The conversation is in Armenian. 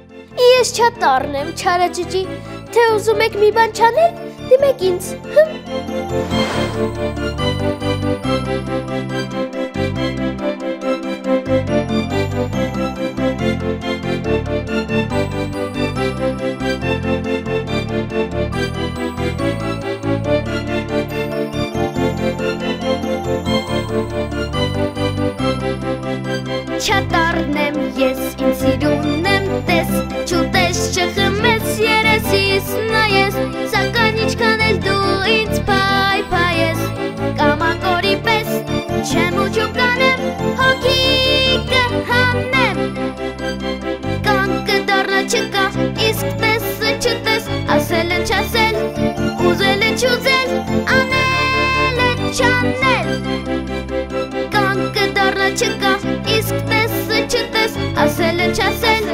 Ես չատառն եմ, չարաճճի, թե ուզում եք մի բան չանել, դիմեք ինձ։ Չատառն եմ ես, ինձ սիրուն եմ տես, չուտես չխմես երեսիս նայես, սակայն ինչքան ես դու ինձ փայփայես, կամակորի պես չեմ ուջում կանեմ, հոգի կհանեմ, կանկը դառնա չկա, իսկ տեսը չտես, ասելը չասել, ուզելը չուզել, անելը չանել, կանկը դառնա չկա, իսկ տեսը չտես, ասելը չասել,